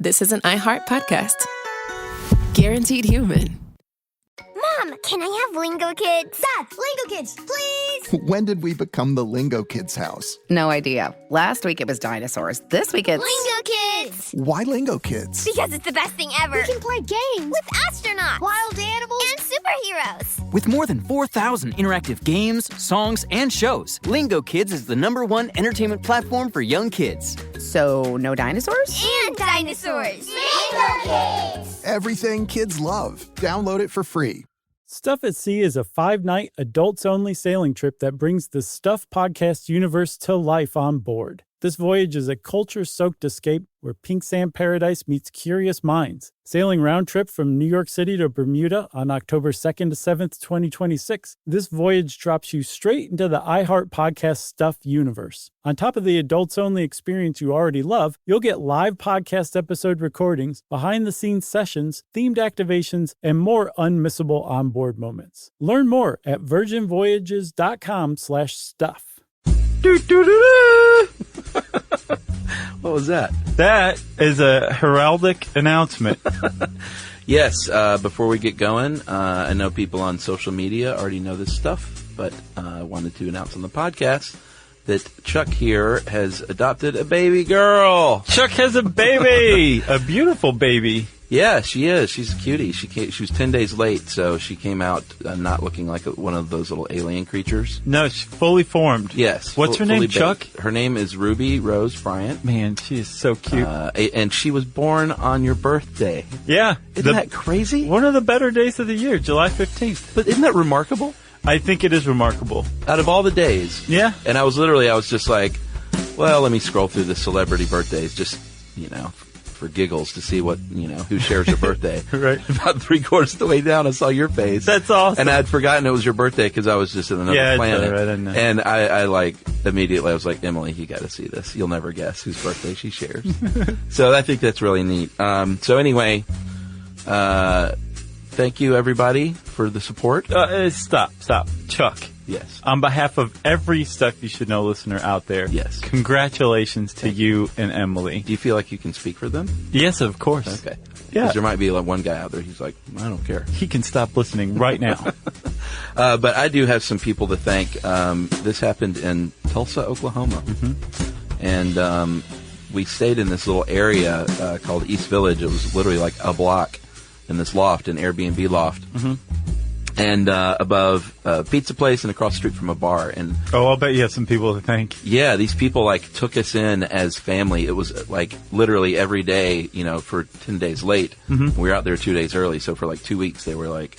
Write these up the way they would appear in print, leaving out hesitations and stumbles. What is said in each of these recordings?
this is an iHeart podcast. Guaranteed human. Mom, can I have Lingo Kids? Dad, Lingo Kids, please! When did we become the Lingo Kids house? No idea. Last week it was dinosaurs. This week it's... Lingo Kids! Why Lingo Kids? Because it's the best thing ever. We can play games with astronauts, wild animals, and superheroes. With more than 4,000 interactive games, songs, and shows, Lingo Kids is the #1 entertainment platform for young kids. So, no dinosaurs? And dinosaurs. Lingo Kids! Everything kids love. Download it for free. Stuff at Sea is a 5-night, adults-only sailing trip that brings the Stuff podcast universe to life on board. This voyage is a culture-soaked escape where pink sand paradise meets curious minds. Sailing round-trip from New York City to Bermuda on October 2nd to 7th, 2026, this voyage drops you straight into the iHeart Podcast Stuff universe. On top of the adults-only experience you already love, you'll get live podcast episode recordings, behind-the-scenes sessions, themed activations, and more unmissable onboard moments. Learn more at virginvoyages.com/stuff. What was that? That is a heraldic announcement. Yes, before we get going, I know people on social media already know this stuff, but I wanted to announce on the podcast that Chuck here has adopted a baby girl. Chuck has a baby! A beautiful baby. Yeah, she is. She's a cutie. She was 10 days late, so she came out not looking like one of those little alien creatures. No, she's fully formed. Yes. What's her name, Chuck? Her name is Ruby Rose Bryant. Man, she is so cute. And she was born on your birthday. Yeah. Isn't that crazy? One of the better days of the year, July 15th. But isn't that remarkable? I think it is remarkable. Out of all the days. Yeah. And I was just like, well, let me scroll through the celebrity birthdays just, for giggles to see what, who shares your birthday. Right. About 3/4 of the way down, I saw your face. That's awesome. And I had forgotten it was your birthday because I was just in another planet. Yeah, right, I know. And I immediately, I was like, Emily, you got to see this. You'll never guess whose birthday she shares. So I think that's really neat. So anyway, thank you, everybody, for the support. Stop. Chuck. Yes. On behalf of every Stuff You Should Know listener out there, yes. Congratulations to you and Emily. Do you feel like you can speak for them? Yes, of course. Okay. Yeah. Because there might be one guy out there who's like, I don't care. He can stop listening right now. But I do have some people to thank. This happened in Tulsa, Oklahoma. Mm-hmm. And we stayed in this little area called East Village. It was literally like a block in this loft, an Airbnb loft. Mm-hmm. And above a pizza place and across the street from a bar. And I'll bet you have some people to thank. Yeah, these people took us in as family. It was literally every day, for 10 days late. Mm-hmm. We were out there 2 days early, so for 2 weeks they were like,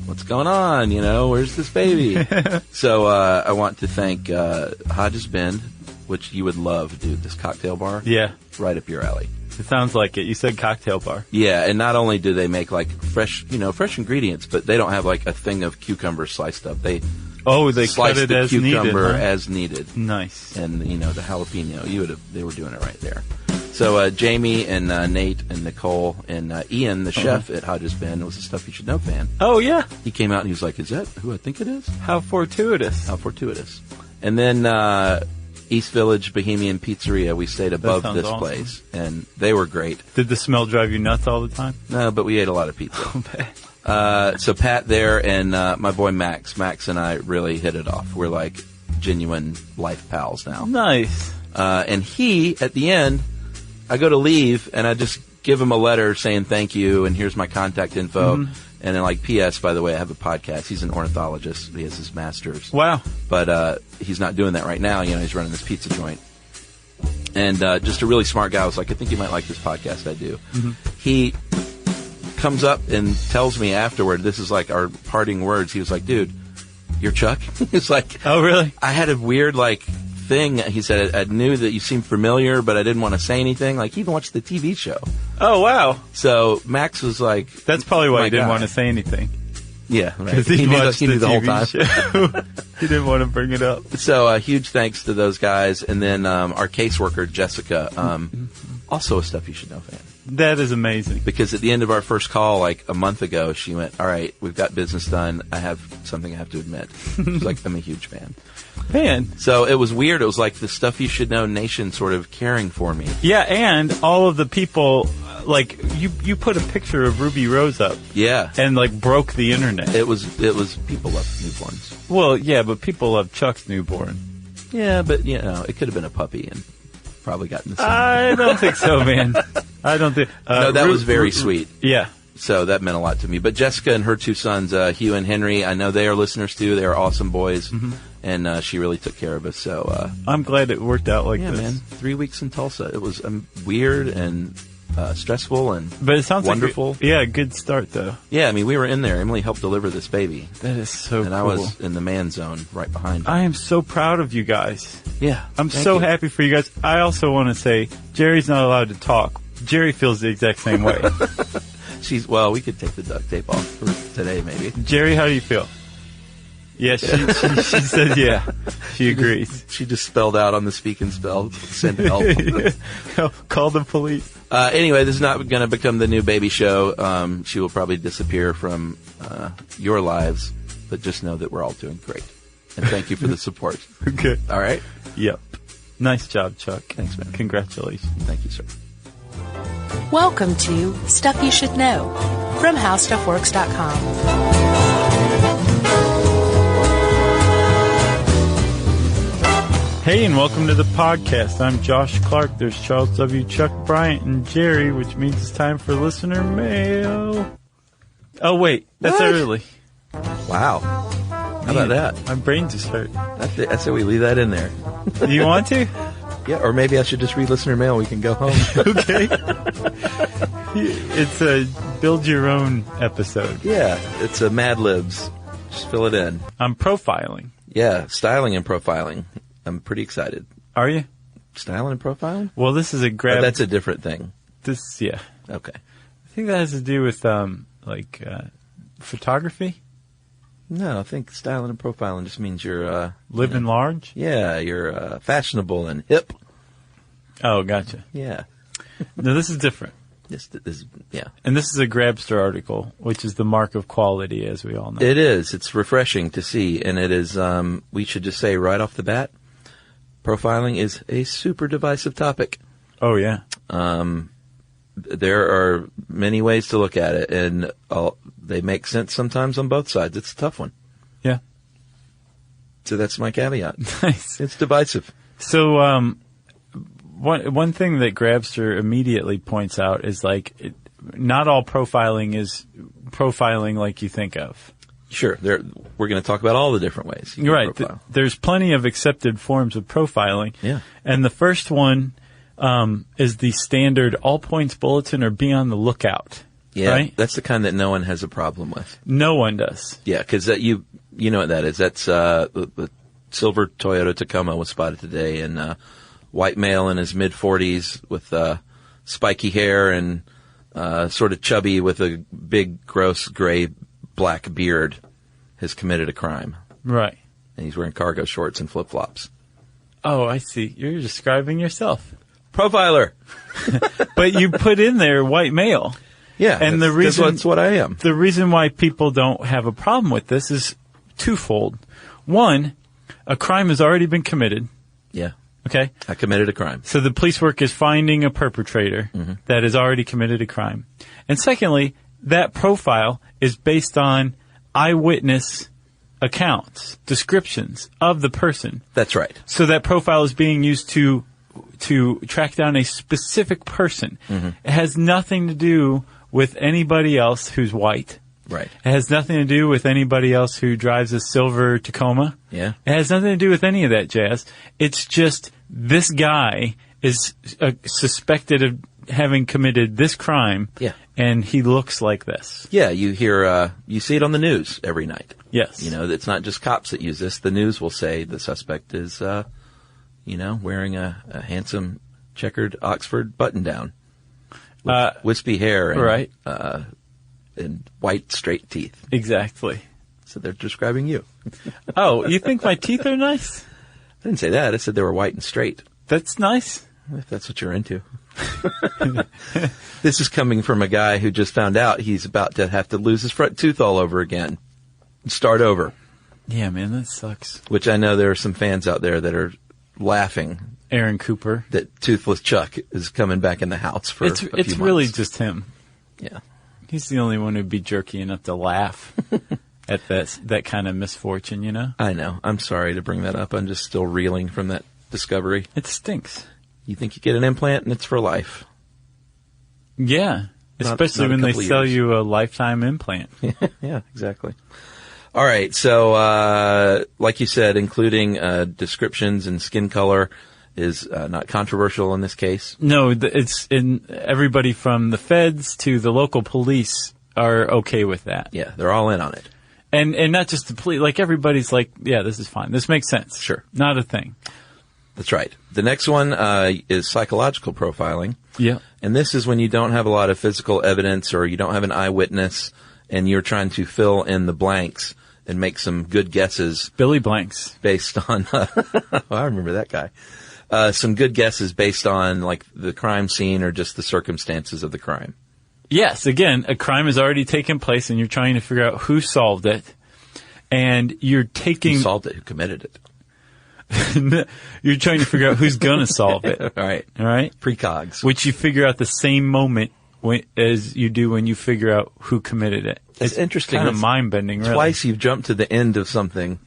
what's going on? Where's this baby? So I want to thank Hodges Bend, which you would love, dude, this cocktail bar. Yeah. Right up your alley. It sounds like it. You said cocktail bar. Yeah, and not only do they make fresh ingredients, but they don't have a thing of cucumber sliced up. They slice cut the as cucumber needed, huh? as needed. Nice. And the jalapeno, they were doing it right there. So Jamie and Nate and Nicole and Ian, the chef at Hodges Bend, was a Stuff You Should Know fan. Oh yeah. He came out and he was like, "Is that who I think it is?" How fortuitous. How fortuitous. And then East Village Bohemian Pizzeria, we stayed above this awesome. place, and they were great. Did the smell drive you nuts all the time? No, but we ate a lot of pizza. So Pat there and my boy Max and I really hit it off. We're like genuine life pals now. Nice. And he, at the end, I go to leave, and I just give him a letter saying thank you, and here's my contact info. Mm-hmm. And then, P.S., by the way, I have a podcast. He's an ornithologist. He has his master's. Wow. But he's not doing that right now. He's running this pizza joint. And just a really smart guy. I was like, I think you might like this podcast I do. Mm-hmm. He comes up and tells me afterward, this is our parting words. He was like, dude, you're Chuck? He's like, oh, really? I had a weird, thing. He said, I knew that you seemed familiar, but I didn't want to say anything. He even watched the TV show. Oh, wow. So Max was like... That's probably why he didn't want to say anything. Yeah, right. Because he knew the whole time. He didn't want to bring it up. So huge thanks to those guys. And then our caseworker, Jessica, also a Stuff You Should Know fan. That is amazing. Because at the end of our first call, a month ago, she went, all right, we've got business done. I have something I have to admit. She's like, I'm a huge fan. Man. So it was weird. It was like the Stuff You Should Know nation sort of caring for me. Yeah, and all of the people like you put a picture of Ruby Rose up Yeah. and like broke the internet. It was people love newborns. Well, yeah, but people love Chuck's newborn. Yeah, but it could have been a puppy and probably gotten the same. I don't think so, man. I don't think. No, that was very sweet. Yeah. So that meant a lot to me. But Jessica and her two sons, Hugh and Henry, I know they are listeners too. They are awesome boys, and she really took care of us. So I'm glad it worked out like yeah, this. man, 3 weeks in Tulsa. It was weird and stressful and But it sounds wonderful. like a good start, though. Yeah, I mean, we were in there. Emily helped deliver this baby, That is so and cool. I was in the man zone right behind her. I am so proud of you guys. Yeah, I'm thank so you. happy for you guys. I also want to say, Jerry's not allowed to talk. Jerry feels the exact same way. Well, we could take the duct tape off for today, maybe. Jerry, how do you feel? Yeah, she said yeah. She agrees. She just spelled out on the speak and spell, send help. Call the police. Anyway, this is not going to become the new baby show. She will probably disappear from your lives, but just know that we're all doing great. And thank you for the support. Okay. All right? Yep. Nice job, Chuck. Thanks, man. Congratulations. Thank you, sir. Welcome to Stuff You Should Know from HowStuffWorks.com. Hey, and welcome to the podcast. I'm Josh Clark. There's Charles W., Chuck Bryant, and Jerry, which means it's time for listener mail. Oh, wait. That's What? early. Wow. How about that? My brain just hurt. I say we leave that in there. Do you want to? Yeah, or maybe I should just read listener mail. We can go home. Okay. It's a build your own episode. Yeah, it's a Mad Libs. Just fill it in. I'm profiling. Yeah, styling and profiling. I'm pretty excited. Are you? Styling and profiling? Well, this is a grab. Oh, that's a different thing. Yeah. Okay. I think that has to do with, photography. No, I think styling and profiling just means you're, Living large? yeah, you're fashionable and hip. Oh, gotcha. Yeah. No, this is different. Yeah. And this is a Grabster article, which is the mark of quality, as we all know. It is. It's refreshing to see. And it is, we should just say right off the bat, profiling is a super divisive topic. Oh, yeah. There are many ways to look at it, and they make sense sometimes on both sides. It's a tough one. Yeah. So that's my caveat. Nice. It's divisive. So, one thing that Grabster immediately points out is not all profiling is profiling like you think of. Sure. We're going to talk about all the different ways. You can Right. profile. There's plenty of accepted forms of profiling. Yeah. And the first one is the standard all points bulletin or be on the lookout. Yeah. Right? That's the kind that no one has a problem with. No one does. Yeah, because you know what that is. That's the silver Toyota Tacoma was spotted today, and white male in his mid-40s with spiky hair and sort of chubby with a big, gross, gray, black beard has committed a crime. Right. And he's wearing cargo shorts and flip-flops. Oh, I see. You're describing yourself. Profiler! But you put in there white male. Yeah, And the reason that's what I am. The reason why people don't have a problem with this is twofold. One, a crime has already been committed. Yeah. Okay? I committed a crime. So the police work is finding a perpetrator that has already committed a crime. And secondly, that profile is based on eyewitness accounts, descriptions of the person. That's right. So that profile is being used to track down a specific person. It has nothing to do with anybody else who's white. Right. It has nothing to do with anybody else who drives a silver Tacoma. Yeah. It has nothing to do with any of that jazz. It's just this guy is suspected of having committed this crime. Yeah. And he looks like this. Yeah, you hear, you see it on the news every night. Yes. You know, it's not just cops that use this. The news will say the suspect is, wearing a handsome checkered Oxford button-down with wispy hair and, right. And white, straight teeth. Exactly. So they're describing you. Oh, you think my teeth are nice? I didn't say that. I said they were white and straight. That's nice. If that's what you're into. This is coming from a guy who just found out he's about to have to lose his front tooth all over again. Start over. Yeah, man, that sucks. Which I know there are some fans out there that are laughing Aaron Cooper. that Toothless Chuck is coming back in the house for a few It's months. really just him. Yeah. He's the only one who'd be jerky enough to laugh at that kind of misfortune, you know? I know. I'm sorry to bring that up. I'm just still reeling from that discovery. It stinks. You think you get an implant and it's for life. Yeah. Especially not a when they couple sell years. you a lifetime implant. Yeah, exactly. All right. So, like you said, including descriptions and skin color is not controversial in this case. No, it's in everybody from the feds to the local police are okay with that. Yeah, they're all in on it. And not just the police, like everybody's like, yeah, this is fine. This makes sense. Sure. Not a thing. That's right. The next one is psychological profiling. Yeah. And this is when you don't have a lot of physical evidence or you don't have an eyewitness and you're trying to fill in the blanks and make some good guesses. Billy Blanks. Based on, I remember that guy. Some good guesses based on like the crime scene or just the circumstances of the crime. Yes. Again, a crime has already taken place and you're trying to figure out who solved it. And you're taking... Who solved it? Who committed it? You're trying to figure out who's going to solve it. All right. All right. Precogs. Which you figure out the same moment as you do when you figure out who committed it. It's interesting. Kind of It's mind-bending, really. Twice you've jumped to the end of something.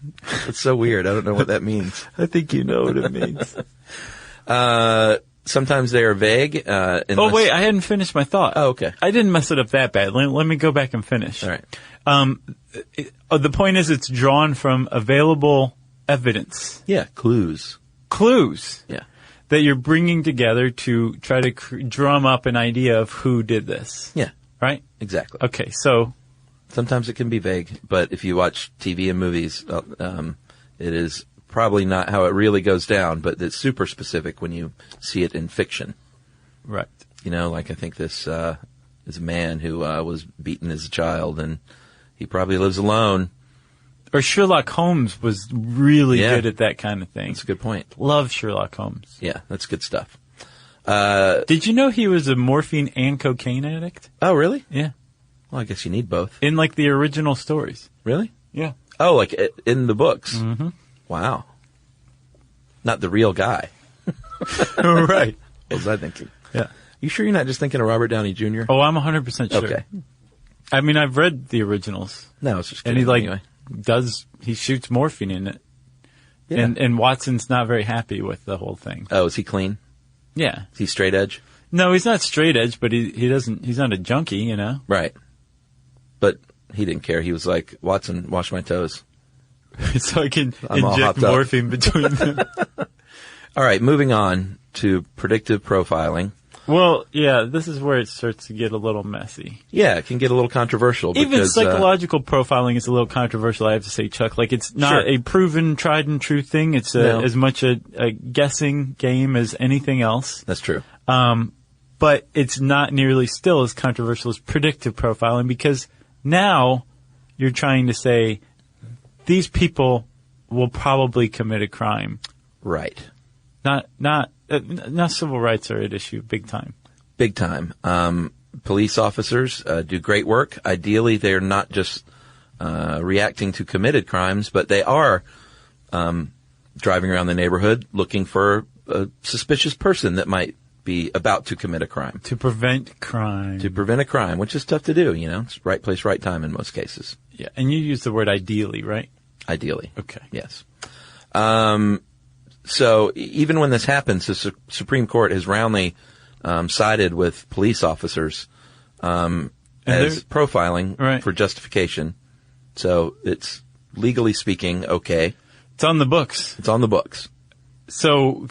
It's so weird. I don't know what that means. I think you know what it means. Sometimes they are vague. Oh, wait, I hadn't finished my thought. Oh, okay. I didn't mess it up that bad. Let me go back and finish. All right. The point is it's drawn from available evidence. Yeah, clues. Clues. Yeah. That you're bringing together to try to drum up an idea of who did this. Yeah. Right? Exactly. Okay, so... Sometimes it can be vague, but if you watch TV and movies, it is probably not how it really goes down, but it's super specific when you see it in fiction. Right. You know, like I think this is a man who was beaten as a child, and he probably lives alone. Or Sherlock Holmes was really Yeah. good at that kind of thing. That's a good point. Love Sherlock Holmes. Yeah, that's good stuff. Did you know he was a morphine and cocaine addict? Oh, really? Yeah. Well, I guess you need both. In like the original stories. Really? Yeah. Oh, like in the books? Mm-hmm. Wow. Not the real guy. Right. What was I thinking? Yeah. You sure you're not just thinking of Robert Downey Jr.? Oh, I'm 100% sure. Okay. I mean, I've read the originals. No, it's just And kidding. he Anyway. he shoots morphine in it. Yeah. And Watson's not very happy with the whole thing. Oh, is he clean? Yeah. Is he straight edge? No, he's not straight edge, but he's not a junkie, you know? Right. But he didn't care. He was like, Watson, wash my toes. So I can I'm all inject hopped up. morphine between them. All right, moving on to predictive profiling. Well, yeah, this is where it starts to get a little messy. Yeah, it can get a little controversial. Even because, psychological profiling is a little controversial, I have to say, Chuck. Like, it's not Sure. a proven, tried and true thing. It's No. as much a guessing game as anything else. That's true. But it's not nearly still as controversial as predictive profiling because now you're trying to say these people will probably commit a crime. Right. Not civil rights are at issue big time. Big time. Police officers do great work. Ideally, they're not just reacting to committed crimes, but they are driving around the neighborhood looking for a suspicious person that might be about to commit a crime. To prevent crime. To prevent a crime, which is tough to do, you know. It's right place, right time in most cases. Yeah, and you use the word ideally, right? Ideally. Okay. Yes. So even when this happens, the Supreme Court has roundly sided with police officers as profiling Right. for justification. So it's legally speaking okay. It's on the books. It's on the books. So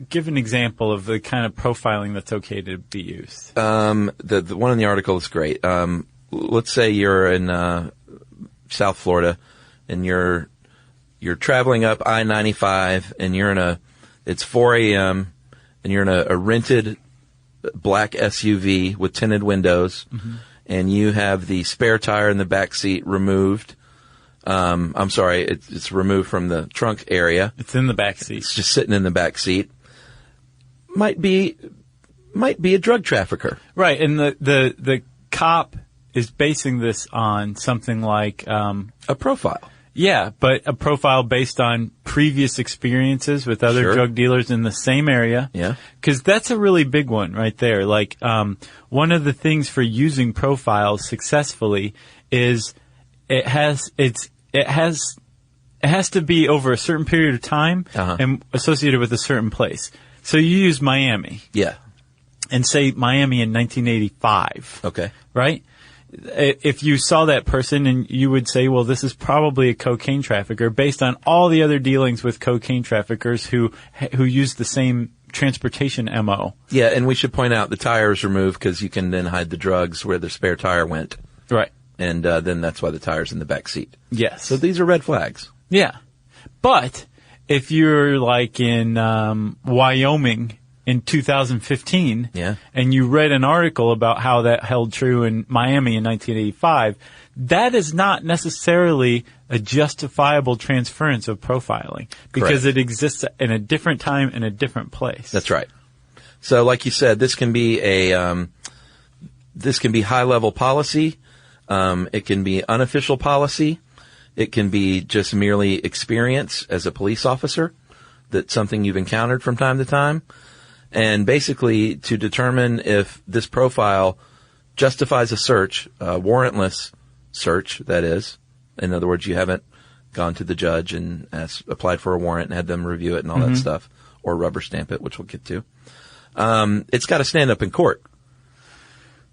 give an example of the kind of profiling that's okay to be used. The one in the article is great. Let's say you're in South Florida and you're traveling up I-95 and it's 4 a.m. and you're in a rented black SUV with tinted windows, and you have the spare tire in the back seat removed. I'm sorry, it's removed from the trunk area. It's in the back seat. It's just sitting in the back seat. Might be a drug trafficker. Right, and the cop is basing this on something like A profile. Yeah, but a profile based on previous experiences with other Sure. drug dealers in the same area. Yeah. Because that's a really big one right there. Like, one of the things for using profiles successfully is it has to be over a certain period of time and associated with a certain place. So you use Miami Yeah. and say Miami in 1985. Okay. Right? If you saw that person and you would say, well, this is probably a cocaine trafficker based on all the other dealings with cocaine traffickers who use the same transportation MO. Yeah, and we should point out the tires removed because you can then hide the drugs where the spare tire went. Right. And then that's why the tire's in the back seat. Yes. So these are red flags. Yeah. But if you're like in Wyoming in 2015 Yeah. and you read an article about how that held true in Miami in 1985, that is not necessarily a justifiable transference of profiling because Correct. it exists in a different time and a different place. That's right. So like you said, this can be high level policy. It can be unofficial policy. It can be just merely experience as a police officer. That's something you've encountered from time to time. And basically to determine if this profile justifies a search, warrantless search, that is. In other words, you haven't gone to the judge and applied for a warrant and had them review it and all that stuff, or rubber stamp it, which we'll get to. It's got to stand up in court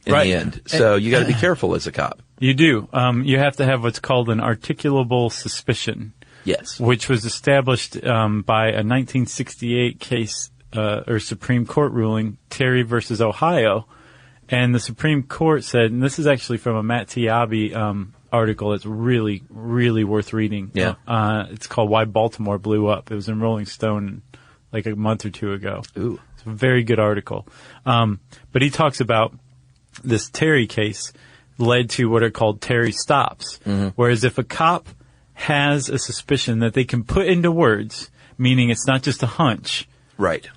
in the end. So you got to be careful as a cop. You do. You have to have what's called an articulable suspicion. Yes. Which was established by a 1968 case or Supreme Court ruling, Terry versus Ohio. And the Supreme Court said, and this is actually from a Matt Tiabi article that's really, really worth reading. Yeah. It's called Why Baltimore Blew Up. It was in Rolling Stone like a month or two ago. Ooh. It's a very good article. But he talks about this Terry case led to what are called Terry stops. Whereas if a cop has a suspicion that they can put into words, meaning it's not just a hunch, Right.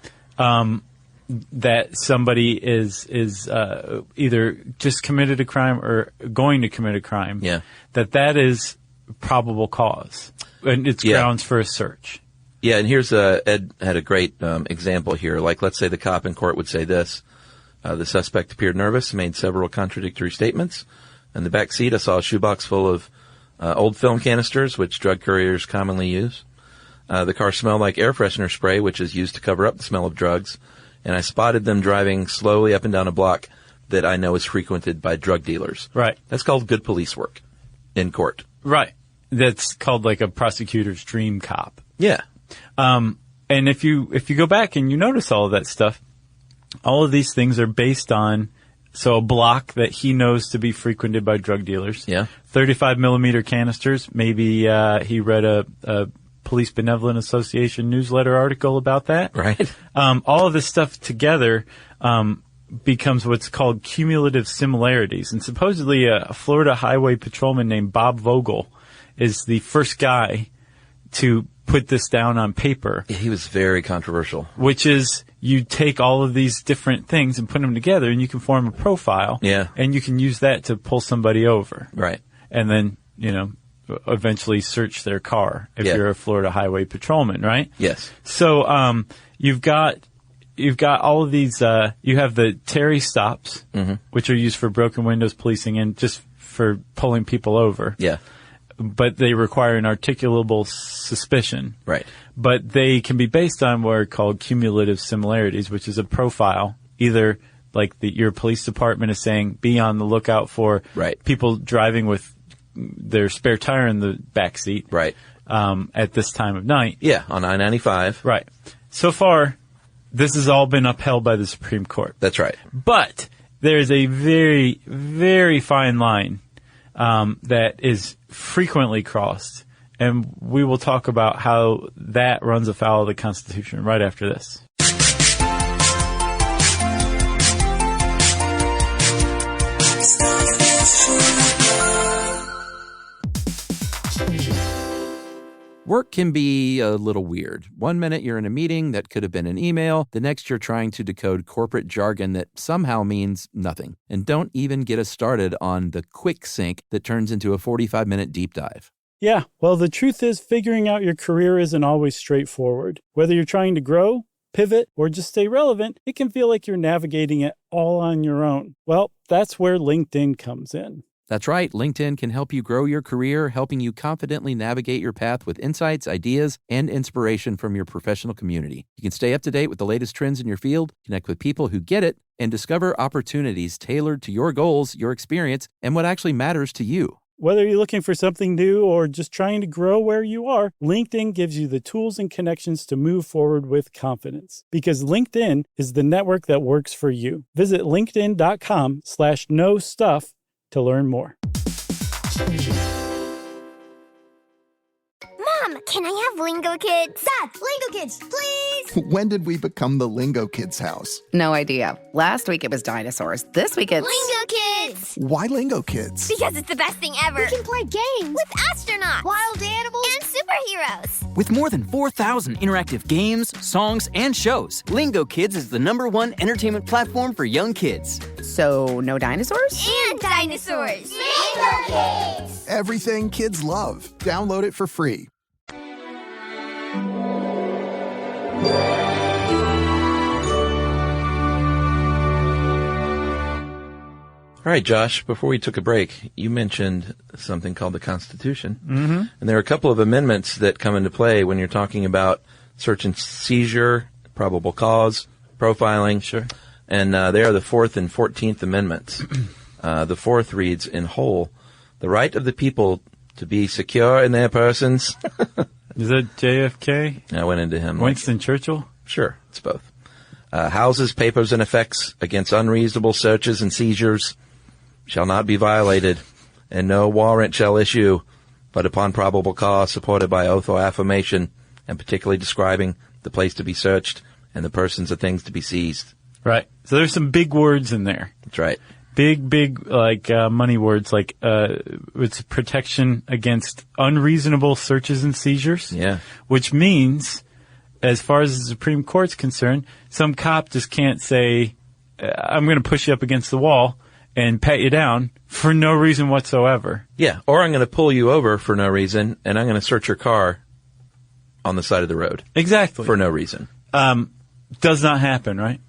that somebody is either just committed a crime or going to commit a crime, that is probable cause. And it's grounds for a search. Yeah, and here's Ed had a great example here. Like, let's say the cop in court would say this. The suspect appeared nervous, made several contradictory statements. In the back seat, I saw a shoebox full of old film canisters, which drug couriers commonly use. The car smelled like air freshener spray, which is used to cover up the smell of drugs. And I spotted them driving slowly up and down a block that I know is frequented by drug dealers. Right. That's called good police work in court. Right. That's called like a prosecutor's dream cop. Yeah. And if you go back and you notice all of that stuff, all of these things are based on, so a block that he knows to be frequented by drug dealers. Yeah. 35 millimeter canisters. Maybe, he read a Police Benevolent Association newsletter article about that. Right. All of this stuff together, becomes what's called cumulative similarities. And supposedly a Florida highway patrolman named Bob Vogel is the first guy to put this down on paper. Yeah, he was very controversial. Which is, you take all of these different things and put them together and you can form a profile. Yeah. And you can use that to pull somebody over. Right. And then, eventually search their car if you're a Florida highway patrolman, right? Yes. So, you've got all of these, you have the Terry stops, which are used for broken windows policing and just for pulling people over. Yeah. But they require an articulable suspicion. Right. But they can be based on what are called cumulative similarities, which is a profile. Either like your police department is saying, be on the lookout for people driving with their spare tire in the back seat. Right. At this time of night. Yeah, on I-95. Right. So far, this has all been upheld by the Supreme Court. That's right. But there's a very, very fine line that is frequently crossed. And we will talk about how that runs afoul of the Constitution right after this. Work can be a little weird. One minute you're in a meeting that could have been an email. The next you're trying to decode corporate jargon that somehow means nothing. And don't even get us started on the quick sync that turns into a 45-minute deep dive. Yeah, well, the truth is figuring out your career isn't always straightforward. Whether you're trying to grow, pivot, or just stay relevant, it can feel like you're navigating it all on your own. Well, that's where LinkedIn comes in. That's right. LinkedIn can help you grow your career, helping you confidently navigate your path with insights, ideas, and inspiration from your professional community. You can stay up to date with the latest trends in your field, connect with people who get it, and discover opportunities tailored to your goals, your experience, and what actually matters to you. Whether you're looking for something new or just trying to grow where you are, LinkedIn gives you the tools and connections to move forward with confidence. Because LinkedIn is the network that works for you. Visit linkedin.com/knowstuff to learn more. Mom, can I have Lingo Kids? Dad, Lingo Kids, please! When did we become the Lingo Kids house? No idea. Last week it was dinosaurs. This week it's... Lingo Kids! Why Lingo Kids? Because it's the best thing ever. We can play games with astronauts, wild animals, and superheroes. With more than 4,000 interactive games, songs, and shows, Lingo Kids is the #1 entertainment platform for young kids. So, no dinosaurs? And dinosaurs. Lingo Kids! Everything kids love. Download it for free. All right, Josh, before we took a break, you mentioned something called the Constitution. Mm-hmm. And there are a couple of amendments that come into play when you're talking about search and seizure, probable cause, profiling. Sure. And they are the 4th and 14th Amendments. The 4th reads, in whole, the right of the people to be secure in their persons. Is that JFK? I went into him. Winston Churchill? Sure, it's both. Houses, papers, and effects against unreasonable searches and seizures shall not be violated, and no warrant shall issue, but upon probable cause supported by oath or affirmation, and particularly describing the place to be searched and the persons or things to be seized. Right. So there's some big words in there. That's right. Big, like, money words, like, it's protection against unreasonable searches and seizures. Yeah. Which means, as far as the Supreme Court's concerned, some cop just can't say, I'm going to push you up against the wall and pat you down for no reason whatsoever. Yeah. Or I'm going to pull you over for no reason, and I'm going to search your car on the side of the road. Exactly. For no reason. Does not happen, right?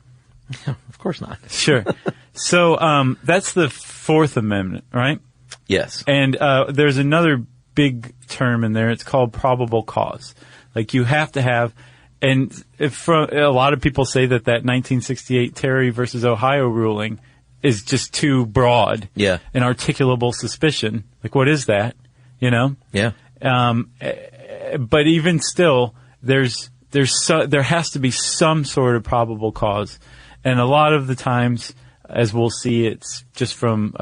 Of course not. Sure. So, that's the 4th Amendment, right? Yes. And, there's another big term in there. It's called probable cause. Like, you have to have, and a lot of people say that 1968 Terry versus Ohio ruling is just too broad. Yeah. An articulable suspicion. Like, what is that? You know? Yeah. But even still, there has to be some sort of probable cause. And a lot of the times, as we'll see, it's just from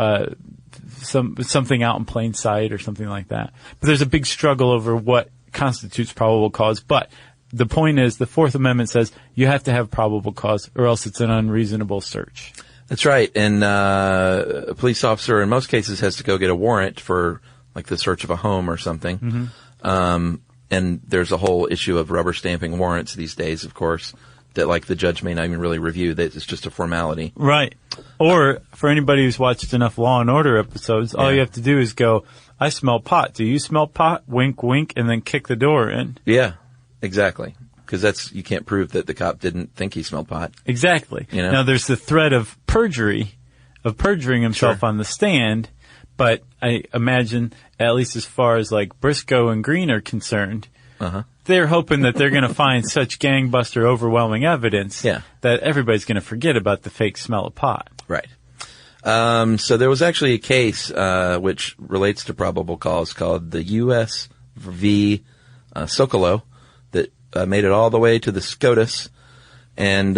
something out in plain sight or something like that. But there's a big struggle over what constitutes probable cause. But the point is, the 4th Amendment says you have to have probable cause, or else it's an unreasonable search. That's right. And a police officer, in most cases, has to go get a warrant for, like, the search of a home or something. Mm-hmm. And there's a whole issue of rubber stamping warrants these days, of course, that, like, the judge may not even really review. That it's just a formality. Right. Or, for anybody who's watched enough Law and Order episodes, all you have to do is go, I smell pot. Do you smell pot? Wink, wink, and then kick the door in. Yeah, exactly. Because you can't prove that the cop didn't think he smelled pot. Exactly. You know? Now, there's the threat of perjuring himself on the stand, but I imagine, at least as far as, like, Briscoe and Green are concerned, they're hoping that they're going to find such gangbuster overwhelming evidence that everybody's going to forget about the fake smell of pot. Right. So there was actually a case which relates to probable cause called the U.S. v. Socolow that made it all the way to the SCOTUS. And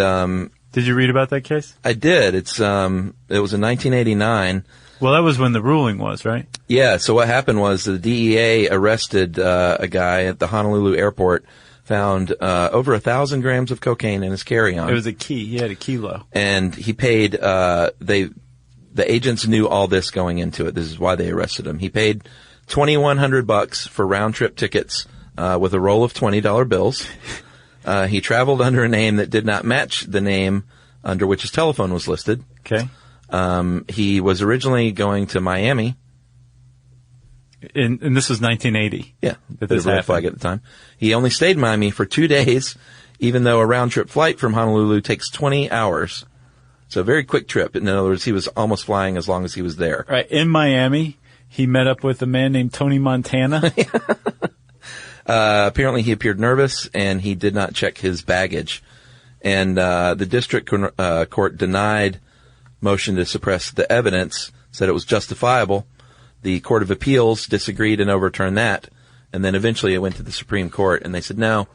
did you read about that case? I did. It was in 1989. Well, that was when the ruling was, right? Yeah. So what happened was the DEA arrested a guy at the Honolulu airport, found over 1,000 grams of cocaine in his carry-on. It was a key. He had a kilo. And he paid. The agents knew all this going into it. This is why they arrested him. He paid $2,100 for round-trip tickets with a roll of $20 bills. He traveled under a name that did not match the name under which his telephone was listed. Okay. He was originally going to Miami. And this was 1980. Yeah, that bit this of a red happened. flag at the time. He only stayed in Miami for 2 days, even though a round-trip flight from Honolulu takes 20 hours. So a very quick trip. In other words, he was almost flying as long as he was there. Right. In Miami, he met up with a man named Tony Montana. Apparently he appeared nervous, and he did not check his baggage. And the district court denied motion to suppress the evidence, said it was justifiable. The Court of Appeals disagreed and overturned that. And then eventually it went to the Supreme Court, and they said, no,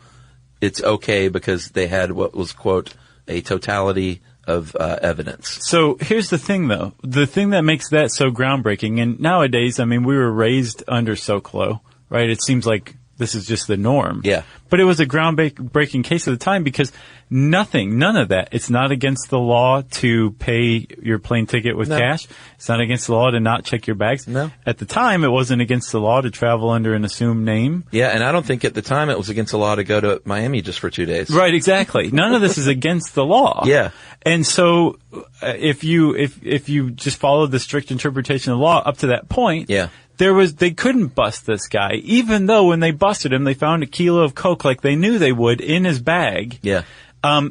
it's okay because they had what was, quote, a totality of evidence. So here's the thing, though. The thing that makes that so groundbreaking, and nowadays, I mean, we were raised under Socolow, right? It seems like this is just the norm. Yeah. But it was a groundbreaking case at the time because none of that. It's not against the law to pay your plane ticket with cash. It's not against the law to not check your bags. No. At the time, it wasn't against the law to travel under an assumed name. Yeah, and I don't think at the time it was against the law to go to Miami just for 2 days. Right, exactly. None of this is against the law. Yeah. And so if you just followed the strict interpretation of the law up to that point, yeah, they couldn't bust this guy, even though when they busted him, they found a kilo of coke like they knew they would in his bag. Yeah.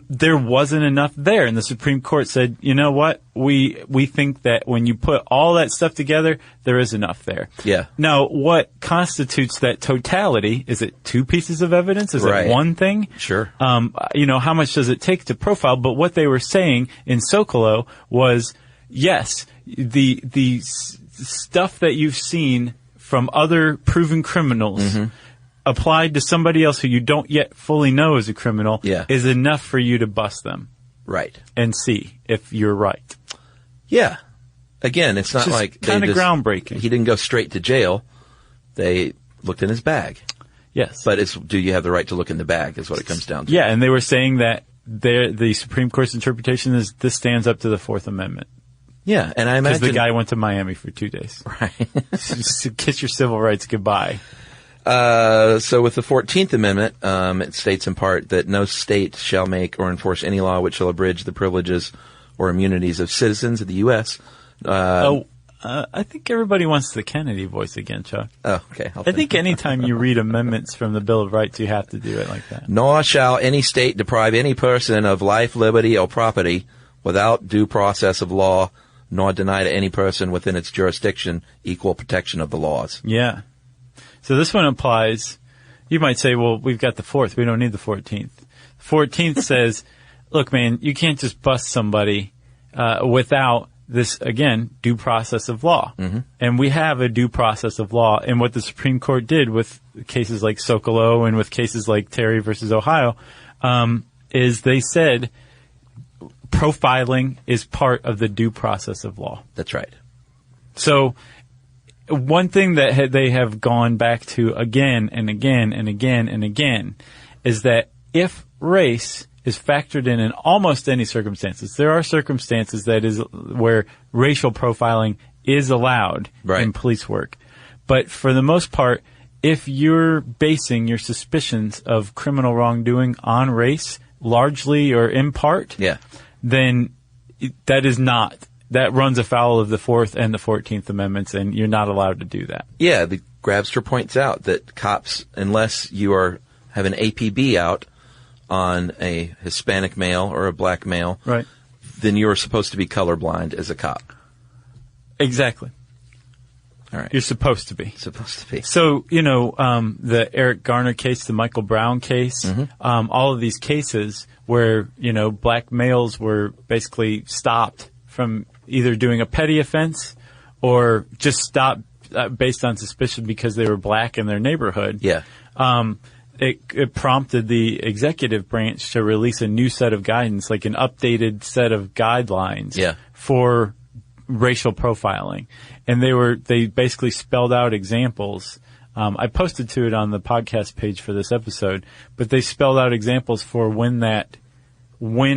There wasn't enough there, and the Supreme Court said, you know what? We think that when you put all that stuff together, there is enough there. Yeah. Now, what constitutes that totality? Is it 2 pieces of evidence? Is Right. it one thing? Sure. How much does it take to profile? But what they were saying in Socolow was, yes, the stuff that you've seen from other proven criminals applied to somebody else who you don't yet fully know is a criminal is enough for you to bust them. Right. And see if you're right. Yeah. Again, it's not like kind of groundbreaking. He didn't go straight to jail. They looked in his bag. Yes. But do you have the right to look in the bag is what it comes down to. Yeah, and they were saying that the Supreme Court's interpretation is this stands up to the Fourth Amendment. Yeah, and I imagine because the guy went to Miami for 2 days. Right. Kiss your civil rights goodbye. So with the 14th Amendment, it states in part that no state shall make or enforce any law which shall abridge the privileges or immunities of citizens of the U.S. I think everybody wants the Kennedy voice again, Chuck. Oh, okay. I think anytime you read amendments from the Bill of Rights, you have to do it like that. Nor shall any state deprive any person of life, liberty, or property without due process of law, nor deny to any person within its jurisdiction equal protection of the laws. Yeah. So this one applies. You might say, well, we've got the 4th. We don't need the 14th. 14th says, look, man, you can't just bust somebody without this, again, due process of law. Mm-hmm. And we have a due process of law. And what the Supreme Court did with cases like Socolow and with cases like Terry versus Ohio is they said profiling is part of the due process of law. That's right. So one thing that they have gone back to again and again and again and again is that if race is factored in almost any circumstances, there are circumstances that is where racial profiling is allowed in police work. But for the most part, if you're basing your suspicions of criminal wrongdoing on race, largely or in part, then that runs afoul of the 4th and the 14th Amendments, and you're not allowed to do that. Yeah, the Grabster points out that cops, unless you have an APB out on a Hispanic male or a black male, then you are supposed to be colorblind as a cop. Exactly. All right. You're supposed to be. Supposed to be. So, the Eric Garner case, the Michael Brown case, all of these cases where, black males were basically stopped from either doing a petty offense or just stopped based on suspicion because they were black in their neighborhood. Yeah. It prompted the executive branch to release a new set of guidance, like an updated set of guidelines for racial profiling. And they basically spelled out examples. I posted to it on the podcast page for this episode, but they spelled out examples for when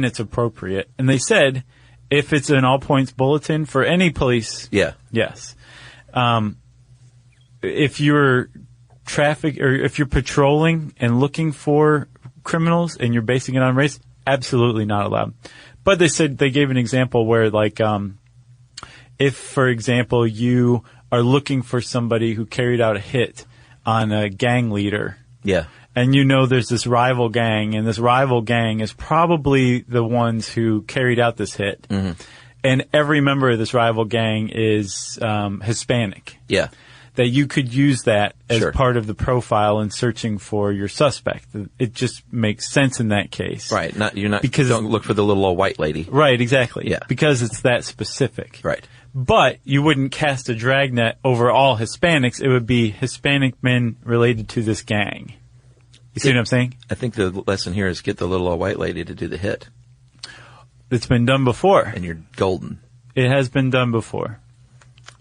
it's appropriate. And they said, if it's an all points bulletin for any police, yes. If you're if you're patrolling and looking for criminals and you're basing it on race, absolutely not allowed. But they gave an example where, like, if, for example, you are looking for somebody who carried out a hit on a gang leader. Yeah. And you know there's this rival gang, and this rival gang is probably the ones who carried out this hit. Mm-hmm. And every member of this rival gang is Hispanic. Yeah. That you could use that as Sure. part of the profile in searching for your suspect. It just makes sense in that case. Right. Don't look for the little old white lady. Right, exactly. Yeah. Because it's that specific. Right. But you wouldn't cast a dragnet over all Hispanics. It would be Hispanic men related to this gang. You see what I'm saying? I think the lesson here is get the little old white lady to do the hit. It's been done before. And you're golden. It has been done before.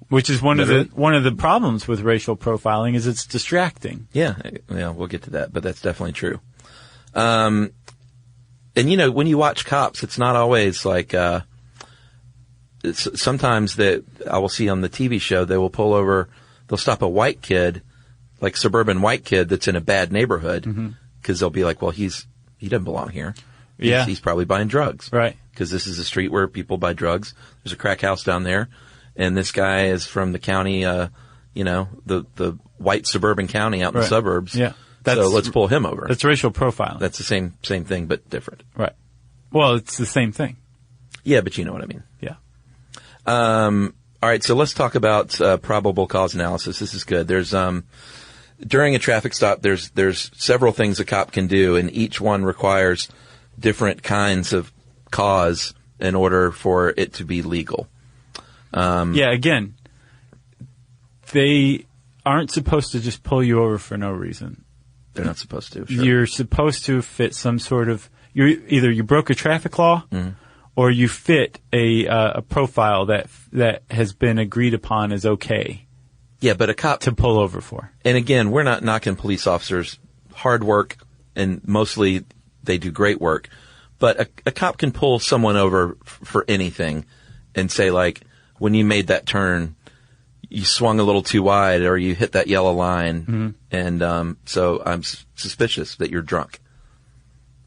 Which is one of the problems with racial profiling is it's distracting. Yeah, we'll get to that, but that's definitely true. And when you watch cops, it's not always like, sometimes that I will see on the TV show, they'll stop a white kid, like suburban white kid that's in a bad neighborhood, because they'll be like, well, he doesn't belong here. He's probably buying drugs. Right. Because this is a street where people buy drugs. There's a crack house down there. And this guy is from the county, the white suburban county out in the suburbs. Yeah. So let's pull him over. That's racial profiling. That's the same thing, but different. Right. Well, it's the same thing. Yeah, but you know what I mean. Yeah. All right. So let's talk about probable cause analysis. This is good. There's during a traffic stop, there's several things a cop can do, and each one requires different kinds of cause in order for it to be legal. Again, they aren't supposed to just pull you over for no reason. They're not supposed to. Sure. You're supposed to fit some sort of. You broke a traffic law, or you fit a profile that has been agreed upon as okay. Yeah, but a cop to pull over for. And again, we're not knocking police officers. Hard work, and mostly they do great work. But a cop can pull someone over for anything, and say like, when you made that turn, you swung a little too wide, or you hit that yellow line, and so I'm suspicious that you're drunk.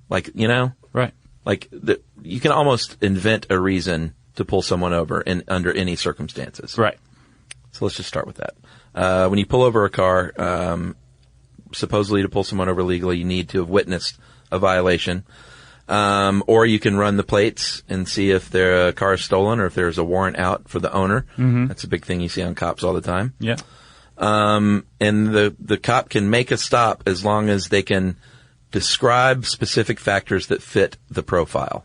Like, right? Like you can almost invent a reason to pull someone over under any circumstances, right? So let's just start with that. When you pull over a car, supposedly to pull someone over legally, you need to have witnessed a violation. Or you can run the plates and see if their car is stolen or if there's a warrant out for the owner. That's a big thing you see on cops all the time. Yeah. And the cop can make a stop as long as they can describe specific factors that fit the profile.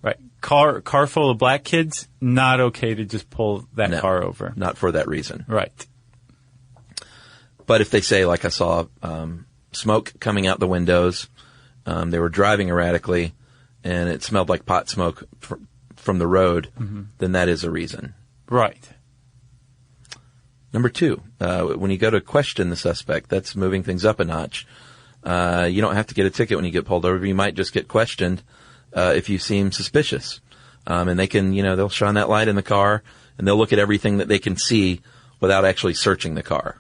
Right. Car full of black kids, not okay to just pull that car over. Not for that reason. Right. But if they say, like, I saw smoke coming out the windows, they were driving erratically, and it smelled like pot smoke from the road, then that is a reason. Right. Number 2, when you go to question the suspect, that's moving things up a notch. You don't have to get a ticket when you get pulled over. You might just get questioned if you seem suspicious. And they can, they'll shine that light in the car, and they'll look at everything that they can see without actually searching the car.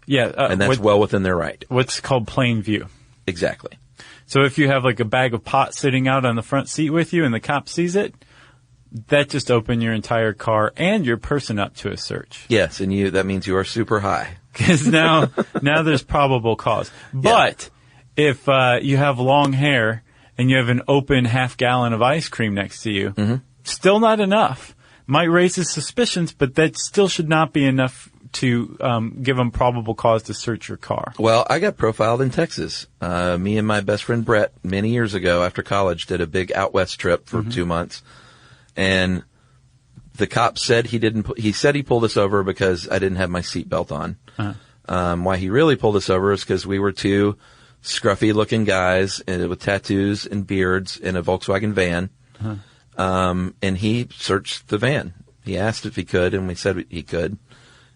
Yeah. And that's well within their right. What's called plain view. Exactly. So if you have like a bag of pot sitting out on the front seat with you and the cop sees it, that just opened your entire car and your person up to a search. Yes, and that means you are super high. Because now there's probable cause. But if you have long hair and you have an open half-gallon of ice cream next to you, still not enough. Might raise his suspicions, but that still should not be enough to give them probable cause to search your car. Well, I got profiled in Texas. Me and my best friend Brett, many years ago after college, did a big out west trip for 2 months. And the cop said he said he pulled us over because I didn't have my seatbelt on. Why he really pulled us over is because we were 2 scruffy looking guys with tattoos and beards in a Volkswagen van. And he searched the van. He asked if he could, and we said he could.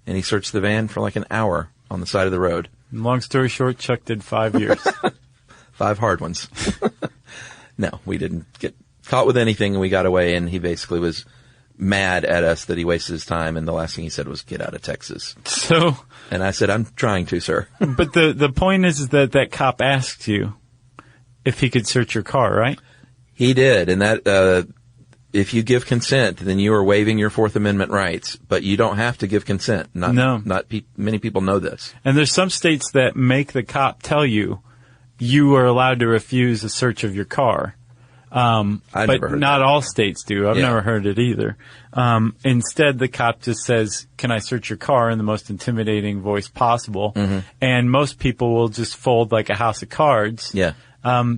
And he searched the van for like an hour on the side of the road. Long story short, Chuck did 5 years. 5 hard ones. No, we didn't get caught with anything, and we got away, and he basically was mad at us that he wasted his time, and the last thing he said was, "Get out of Texas." So, and I said, "I'm trying to, sir." But the point is that cop asked you if he could search your car, right? He did, and that if you give consent, then you are waiving your Fourth Amendment rights, but you don't have to give consent. Many people know this. And there's some states that make the cop tell you are allowed to refuse a search of your car. But not all states do. I've never heard it either. Instead, the cop just says, "Can I search your car?" in the most intimidating voice possible. Mm-hmm. And most people will just fold like a house of cards. Yeah.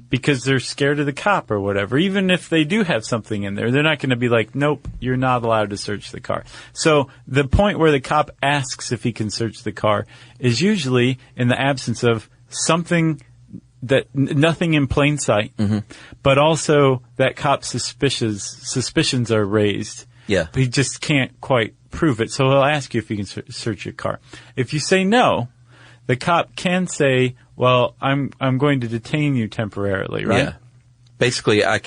Because they're scared of the cop or whatever. Even if they do have something in there, they're not going to be like, "Nope, you're not allowed to search the car." So the point where the cop asks if he can search the car is usually in the absence of something that nothing in plain sight, but also that cop's suspicions are raised. Yeah. But he just can't quite prove it. So he'll ask you if he can search your car. If you say no, the cop can say, "Well, I'm going to detain you temporarily," right? Yeah. Basically, I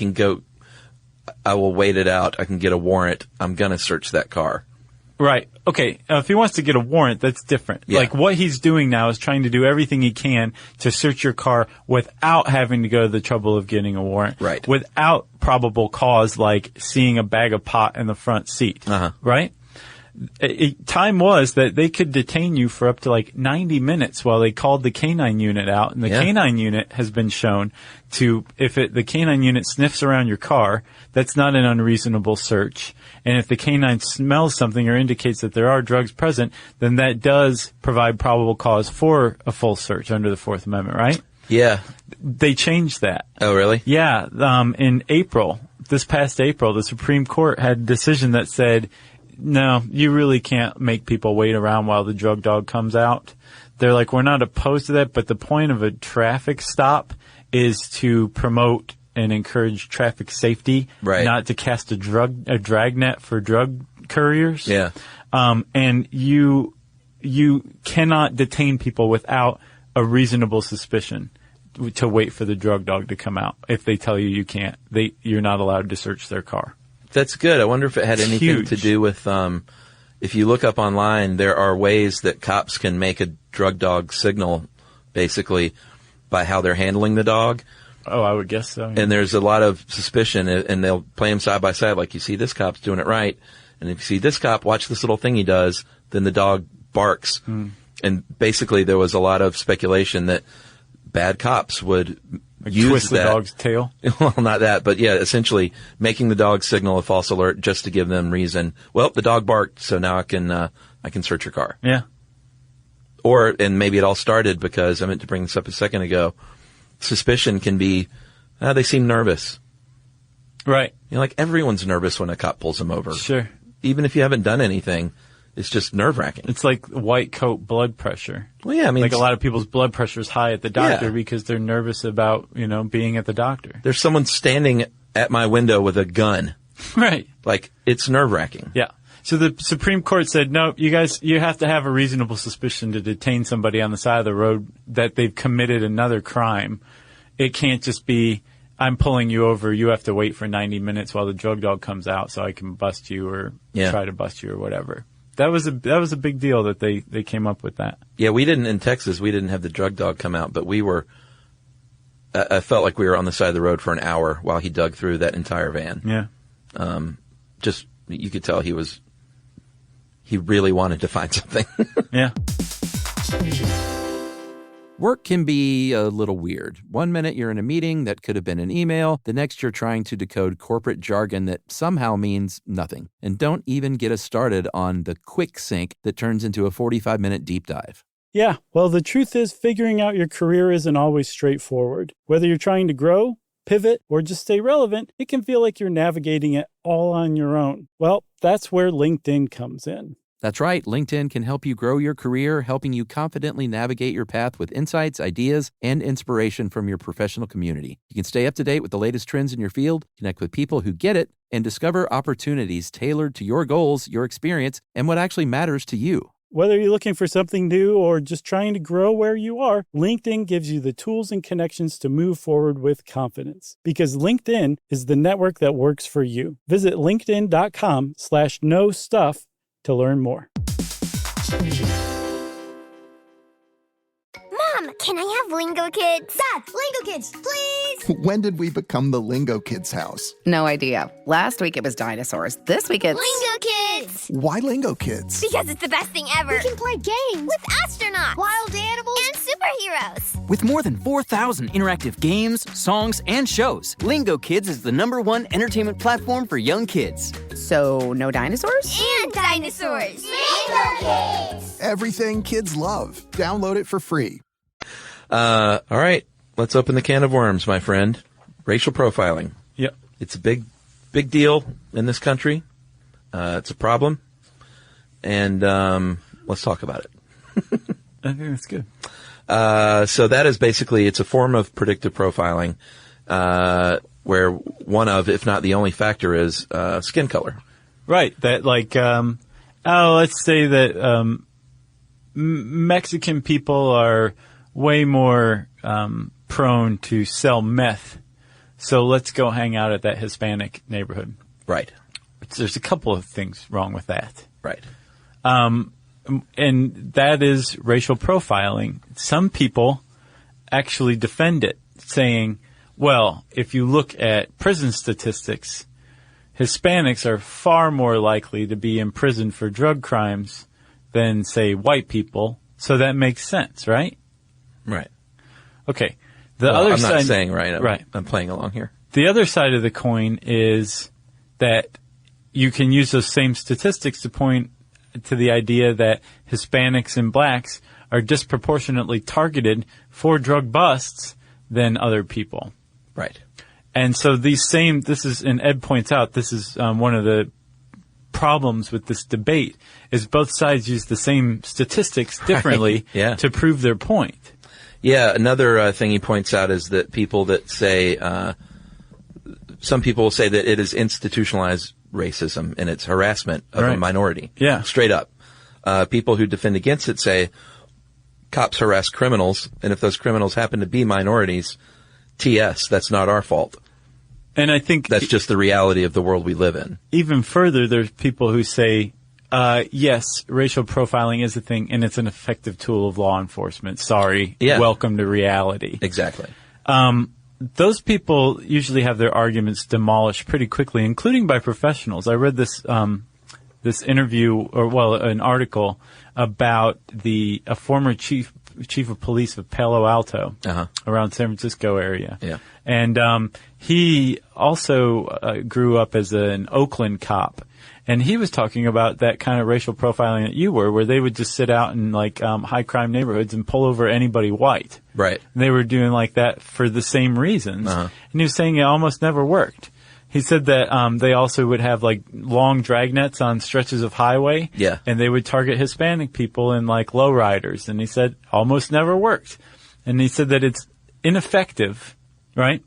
will wait it out. I can get a warrant. I'm going to search that car. Right. Okay. If he wants to get a warrant, that's different. Yeah. Like what he's doing now is trying to do everything he can to search your car without having to go to the trouble of getting a warrant. Right. Without probable cause, like seeing a bag of pot in the front seat. Right? Time was that they could detain you for up to like 90 minutes while they called the canine unit out. And the canine unit has been shown to, the canine unit sniffs around your car, that's not an unreasonable search. And if the canine smells something or indicates that there are drugs present, then that does provide probable cause for a full search under the Fourth Amendment, right? Yeah. They changed that. Oh, really? Yeah. In this past April, the Supreme Court had a decision that said, no, you really can't make people wait around while the drug dog comes out. They're like, we're not opposed to that, but the point of a traffic stop is to promote and encourage traffic safety, not to cast a dragnet for drug couriers. Yeah. And you cannot detain people without a reasonable suspicion to wait for the drug dog to come out. If they tell you can't, you're not allowed to search their car. That's good. I wonder if it had anything to do with, if you look up online, there are ways that cops can make a drug dog signal, basically, by how they're handling the dog. Oh, I would guess so. Yeah. And there's a lot of suspicion, and they'll play them side by side, like you see this cop's doing it right, and if you see this cop, watch this little thing he does, then the dog barks. And basically there was a lot of speculation that bad cops would use twist the dog's tail? Well, not that, but yeah, essentially making the dog signal a false alert just to give them reason. Well, the dog barked, so now I can search your car. Yeah. And maybe it all started because I meant to bring this up a second ago. Suspicion can be, they seem nervous. Right. Like everyone's nervous when a cop pulls them over. Sure. Even if you haven't done anything, it's just nerve-wracking. It's like white coat blood pressure. Well, yeah, I mean, like a lot of people's blood pressure is high at the doctor because they're nervous about, being at the doctor. There's someone standing at my window with a gun. Right. Like, it's nerve-wracking. Yeah. So the Supreme Court said, no, you have to have a reasonable suspicion to detain somebody on the side of the road that they've committed another crime. It can't just be, I'm pulling you over, you have to wait for 90 minutes while the drug dog comes out so I can bust you or try to bust you or whatever. That was a big deal that they came up with that. Yeah, in Texas, we didn't have the drug dog come out, but I felt like we were on the side of the road for an hour while he dug through that entire van. Yeah. You could tell he really wanted to find something. Yeah. Work can be a little weird. One minute you're in a meeting that could have been an email. The next you're trying to decode corporate jargon that somehow means nothing. And don't even get us started on the quick sync that turns into a 45-minute deep dive. Yeah, well, the truth is figuring out your career isn't always straightforward. Whether you're trying to grow, pivot, or just stay relevant, it can feel like you're navigating it all on your own. Well, that's where LinkedIn comes in. That's right. LinkedIn can help you grow your career, helping you confidently navigate your path with insights, ideas, and inspiration from your professional community. You can stay up to date with the latest trends in your field, connect with people who get it, and discover opportunities tailored to your goals, your experience, and what actually matters to you. Whether you're looking for something new or just trying to grow where you are, LinkedIn gives you the tools and connections to move forward with confidence. Because LinkedIn is the network that works for you. Visit linkedin.com/knowstuff to learn more. Mom, can can I have Lingo Kids? Dad, Lingo Kids, please! When did we become the Lingo Kids house? No idea. Last week it was dinosaurs. This week it's... Lingo Kids! Why Lingo Kids? Because it's the best thing ever. We can play games with astronauts, wild animals, and superheroes. With more than 4,000 interactive games, songs, and shows, Lingo Kids is the #1 entertainment platform for young kids. So, no dinosaurs? And dinosaurs. Lingo Kids! Everything kids love. Download it for free. All right. Let's open the can of worms, my friend. Racial profiling. Yep. It's a big deal in this country. It's a problem. And let's talk about it. I think that's good. So that is basically, it's a form of predictive profiling, where one of, if not the only factor is, skin color. Right. That let's say that, Mexican people are way more, prone to sell meth. So let's go hang out at that Hispanic neighborhood. Right. There's a couple of things wrong with that. Right. And that is racial profiling. Some people actually defend it, saying, well, if you look at prison statistics, Hispanics are far more likely to be imprisoned for drug crimes than, say, white people. So that makes sense, right? Right. Okay. I'm not saying right. Right. I'm playing along here. The other side of the coin is that you can use those same statistics to point to the idea that Hispanics and blacks are disproportionately targeted for drug busts than other people. Right. And so and Ed points out, this is one of the problems with this debate, is both sides use the same statistics differently to prove their point. Yeah, another thing he points out is that people that say, some people say that it is institutionalized racism and it's harassment of a minority. Yeah. Straight up. People who defend against it say cops harass criminals, and if those criminals happen to be minorities, TS, that's not our fault. And I think that's just the reality of the world we live in. Even further, there's people who say, yes, racial profiling is a thing, and it's an effective tool of law enforcement. Sorry. Yeah. Welcome to reality. Exactly. Those people usually have their arguments demolished pretty quickly, including by professionals. I read this interview, an article about a former chief of police of Palo Alto, around San Francisco area. Yeah. And he also grew up as an Oakland cop. And he was talking about that kind of racial profiling that you were, where they would just sit out in high crime neighborhoods and pull over anybody white. Right. And they were doing like that for the same reasons. And he was saying it almost never worked. He said that they also would have long dragnets on stretches of highway. Yeah. And they would target Hispanic people in lowriders. And he said almost never worked. And he said that it's ineffective, right?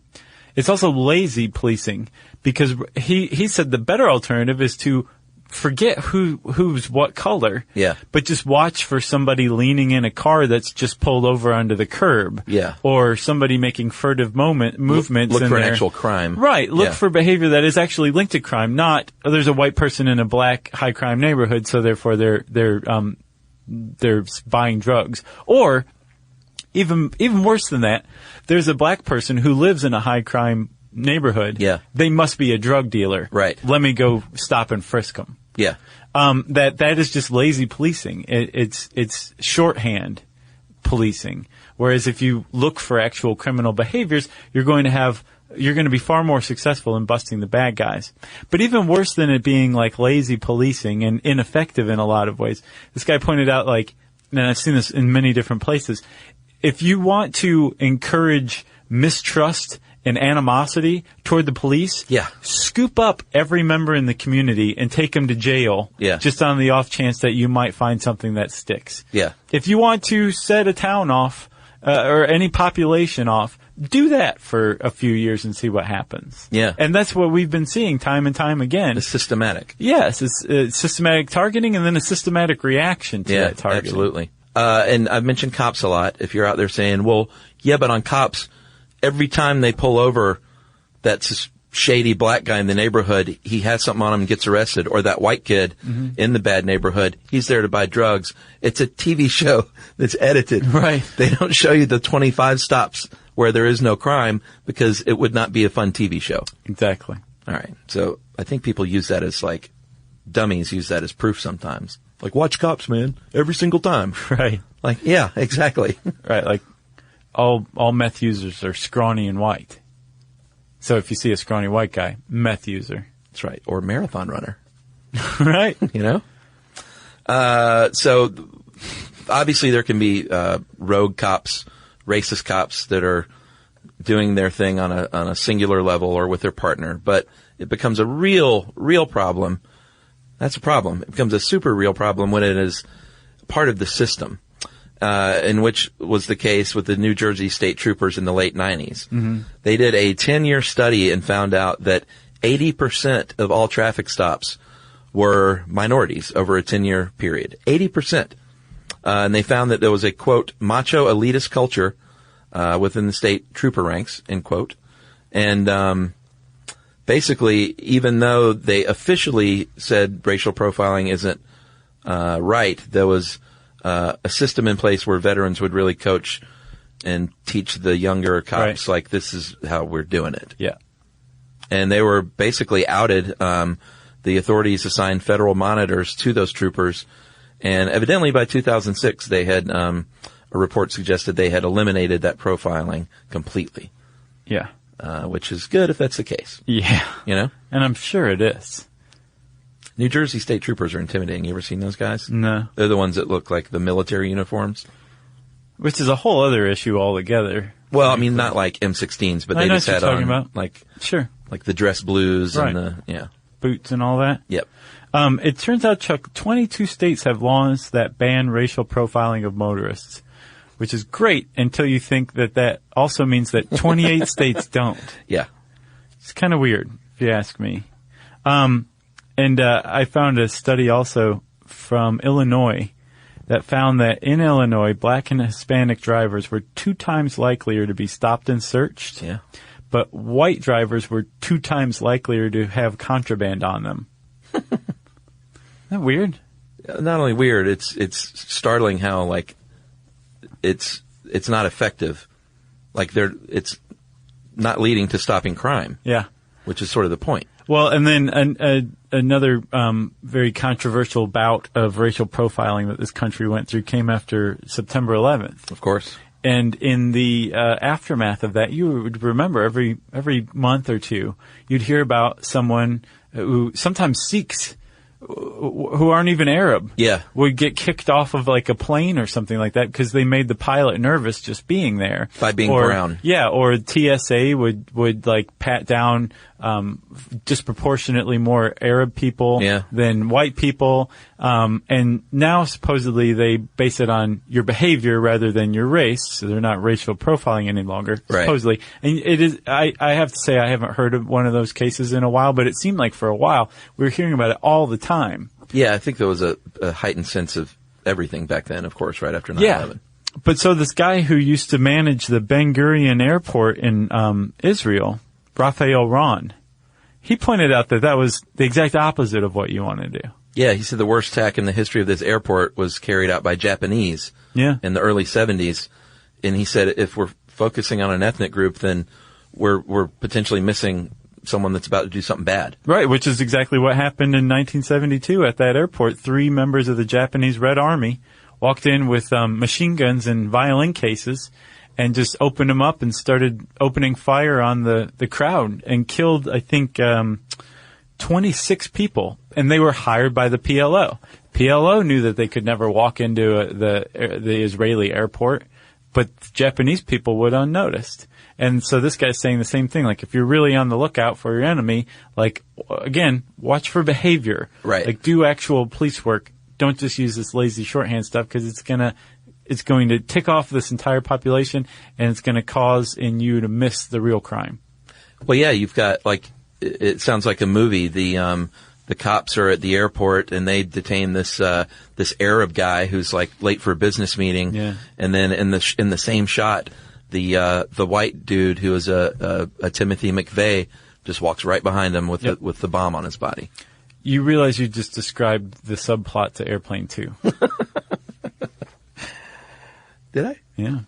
It's also lazy policing, because he said the better alternative is to forget who's what color. Yeah. But just watch for somebody leaning in a car that's just pulled over onto the curb. Yeah. Or somebody making furtive movements. Look in for an there. actual crime. Right. Look for behavior that is actually linked to crime, not there's a white person in a black high crime neighborhood, so therefore they're buying drugs. Or even worse than that, there's a black person who lives in a high crime neighborhood. Yeah. They must be a drug dealer. Right. Let me go stop and frisk them. Yeah. That is just lazy policing. It's shorthand policing. Whereas if you look for actual criminal behaviors, you're going to be far more successful in busting the bad guys. But even worse than it being lazy policing and ineffective in a lot of ways, this guy pointed out and I've seen this in many different places, if you want to encourage mistrust and animosity toward the police, scoop up every member in the community and take them to jail, just on the off chance that you might find something that sticks. Yeah. If you want to set a town off, or any population off, do that for a few years and see what happens. Yeah. And that's what we've been seeing time and time again. It's systematic. Yes, it's systematic targeting and then a systematic reaction to that targeting. Absolutely. And I've mentioned cops a lot. If you're out there saying, well, yeah, but on cops, every time they pull over that shady black guy in the neighborhood, he has something on him and gets arrested, or that white kid in the bad neighborhood, he's there to buy drugs. It's a TV show that's edited. Right. They don't show you the 25 stops where there is no crime because it would not be a fun TV show. Exactly. All right. So I think people use that as like, dummies use that as proof sometimes. Like, watch Cops, man, every single time. Right. Like, yeah, exactly. Right. Like, all meth users are scrawny and white. So if you see a scrawny white guy, meth user. That's right. Or marathon runner. Right. You know? So obviously there can be rogue cops, racist cops that are doing their thing on a singular level or with their partner, but it becomes a real problem. That's a problem. It becomes a super real problem when it is part of the system, in which was the case with the New Jersey State Troopers in the late 90s. Mm-hmm. They did a 10-year study and found out that 80% of all traffic stops were minorities over a 10-year period. 80%. And they found that there was a, quote, macho elitist culture within the state trooper ranks, end quote. And basically, even though they officially said racial profiling isn't right, there was a system in place where veterans would really coach and teach the younger cops, like, this is how we're doing it. Yeah. And they were basically outed. The authorities assigned federal monitors to those troopers. And evidently by 2006, they had, a report suggested they had eliminated that profiling completely. Yeah. Which is good if that's the case. Yeah. You know? And I'm sure it is. New Jersey State Troopers are intimidating. You ever seen those guys? No. They're the ones that look like the military uniforms. Which is a whole other issue altogether. Well, I mean, not like M16s, but they just had on, like, sure, like the dress blues right. and the, yeah. Boots and all that. Yep. It turns out, Chuck, 22 states have laws that ban racial profiling of motorists, which is great until you think that also means that 28 states don't. Yeah. It's kind of weird, if you ask me. And I found a study also from Illinois that found that in Illinois, black and Hispanic drivers were 2 times likelier to be stopped and searched. Yeah. But white drivers were 2 times likelier to have contraband on them. Isn't that weird? Not only weird, it's startling how, like, it's not effective. Like, it's not leading to stopping crime. Yeah. Which is sort of the point. Well, and then another very controversial bout of racial profiling that this country went through came after September 11th. Of course. And in the aftermath of that, you would remember every month or two, you'd hear about someone who sometimes Sikhs who aren't even Arab, would get kicked off of like a plane or something like that because they made the pilot nervous just being there by being brown. Yeah, or TSA would like pat down disproportionately more Arab people than white people, and now supposedly they base it on your behavior rather than your race, so they're not racial profiling any longer, supposedly. And it is. I have to say I haven't heard of one of those cases in a while, but it seemed like for a while we were hearing about it all the time. Yeah, I think there was a heightened sense of everything back then, of course, right after 9/11. Yeah. But so this guy who used to manage the Ben Gurion airport in Israel, Raphael Ron, he pointed out that was the exact opposite of what you want to do. Yeah, he said the worst attack in the history of this airport was carried out by Japanese in the early 70s. And he said if we're focusing on an ethnic group, then we're potentially missing someone that's about to do something bad. Right, which is exactly what happened in 1972 at that airport. 3 members of the Japanese Red Army walked in with machine guns and violin cases and just opened them up and started opening fire on the crowd and killed, I think, 26 people. And they were hired by the PLO. PLO knew that they could never walk into the Israeli airport, but Japanese people would unnoticed. And so this guy's saying the same thing. Like, if you're really on the lookout for your enemy, like, again, watch for behavior. Right. Like, do actual police work. Don't just use this lazy shorthand stuff because it's going to tick off this entire population and it's going to cause in you to miss the real crime. Well, yeah, you've got, like, it sounds like a movie. The cops are at the airport and they detain this Arab guy who's like late for a business meeting. Yeah. And then in the same shot, the white dude who was a Timothy McVeigh just walks right behind him with the bomb on his body. You realize you just described the subplot to Airplane 2. Did I? Yeah.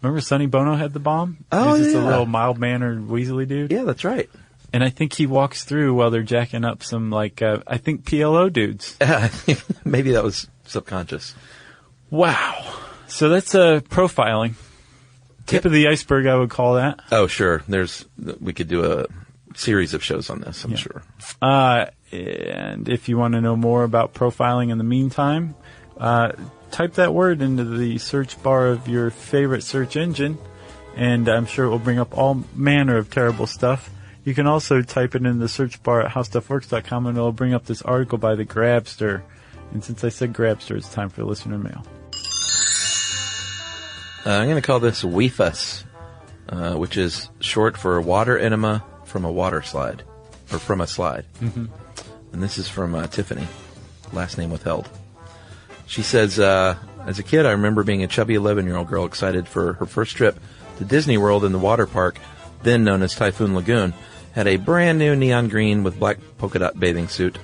Remember Sonny Bono had the bomb? Oh, He's just yeah. a little mild-mannered Weasley dude. Yeah, that's right. And I think he walks through while they're jacking up some, I think PLO dudes. Maybe that was subconscious. Wow. So that's profiling. Tip of the iceberg, I would call that. Oh, sure. We could do a series of shows on this, I'm sure. And if you want to know more about profiling in the meantime, type that word into the search bar of your favorite search engine, and I'm sure it will bring up all manner of terrible stuff. You can also type it in the search bar at howstuffworks.com, and it'll bring up this article by the Grabster. And since I said Grabster, it's time for listener mail. I'm going to call this WEFUS, which is short for water enema from a water slide, or from a slide. Mm-hmm. And this is from Tiffany, last name withheld. She says, as a kid, I remember being a chubby 11-year-old girl excited for her first trip to Disney World in the water park, then known as Typhoon Lagoon. Had a brand new neon green with black polka dot bathing suit.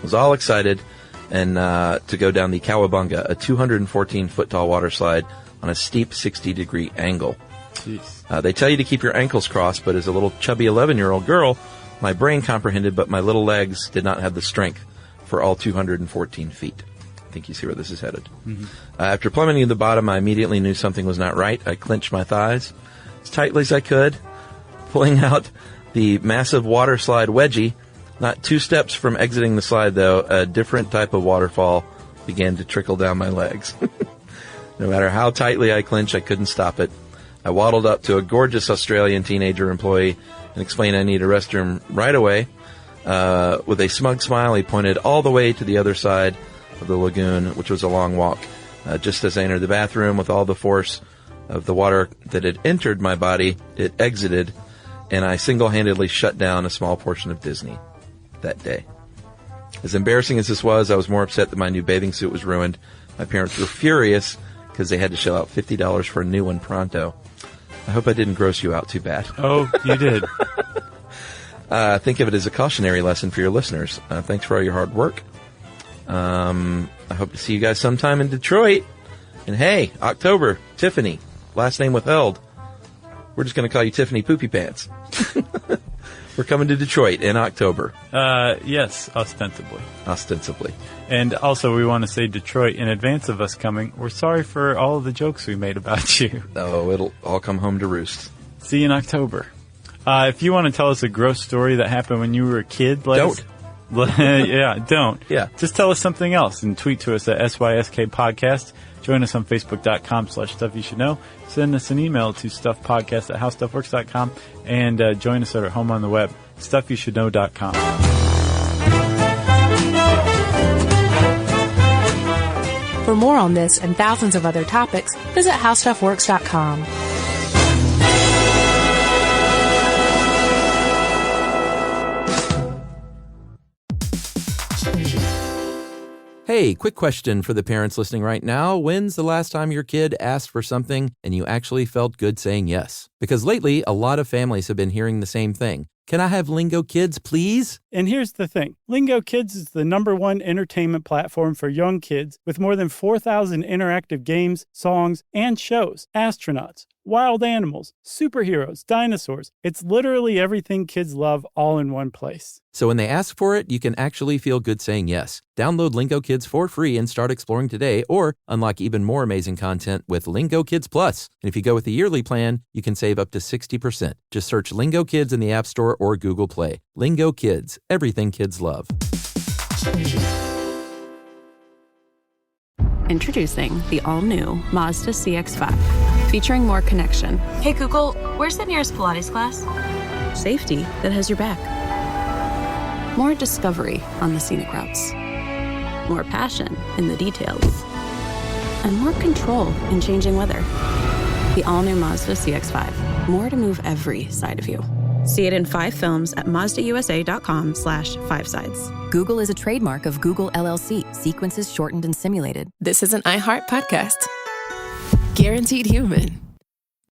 Was all excited and to go down the Cowabunga, a 214-foot tall water slide on a steep 60-degree angle. They tell you to keep your ankles crossed, but as a little chubby 11-year-old girl, my brain comprehended, but my little legs did not have the strength for all 214 feet. I think you see where this is headed. Mm-hmm. After plummeting to the bottom, I immediately knew something was not right. I clenched my thighs as tightly as I could, pulling out the massive water slide wedgie. Not 2 steps from exiting the slide, though, a different type of waterfall began to trickle down my legs. No matter how tightly I clenched, I couldn't stop it. I waddled up to a gorgeous Australian teenager employee and explained I need a restroom right away. With a smug smile, he pointed all the way to the other side of the lagoon, which was a long walk. Just as I entered the bathroom, with all the force of the water that had entered my body, it exited, and I single-handedly shut down a small portion of Disney that day. As embarrassing as this was, I was more upset that my new bathing suit was ruined. My parents were furious because they had to shell out $50 for a new one pronto. I hope I didn't gross you out too bad. Oh, you did. Think of it as a cautionary lesson for your listeners. Thanks for all your hard work. I hope to see you guys sometime in Detroit. And hey, October, Tiffany, last name withheld. We're just going to call you Tiffany Poopy Pants. We're coming to Detroit in October. Yes, ostensibly. Ostensibly. And also, we want to say, Detroit, in advance of us coming, we're sorry for all of the jokes we made about you. Oh, it'll all come home to roost. See you in October. If you want to tell us a gross story that happened when you were a kid, don't. Yeah, don't. Yeah. Just tell us something else and tweet to us at SYSK Podcast. Join us on Facebook.com/Stuff You Should Know. Send us an email to stuffpodcast@howstuffworks.com and join us at our home on the web, stuffyoushouldknow.com. For more on this and thousands of other topics, visit howstuffworks.com. Hey, quick question for the parents listening right now. When's the last time your kid asked for something and you actually felt good saying yes? Because lately, a lot of families have been hearing the same thing. Can I have Lingo Kids, please? And here's the thing. Lingo Kids is the #1 entertainment platform for young kids with more than 4,000 interactive games, songs, and shows. Astronauts, wild animals, superheroes, dinosaurs. It's literally everything kids love all in one place. So when they ask for it, you can actually feel good saying yes. Download Lingo Kids for free and start exploring today, or unlock even more amazing content with Lingo Kids Plus. And if you go with the yearly plan, you can save up to 60%. Just search Lingo Kids in the App Store or Google Play. Lingo Kids, everything kids love. Introducing the all-new Mazda CX-5, featuring more connection. Hey Google, where's the nearest Pilates class? Safety that has your back. More discovery on the scenic routes. More passion in the details. And more control in changing weather. The all-new Mazda CX-5. More to move every side of you. See it in 5 films at MazdaUSA.com/5sides. Google is a trademark of Google LLC. Sequences shortened and simulated. This is an iHeart podcast. Guaranteed human.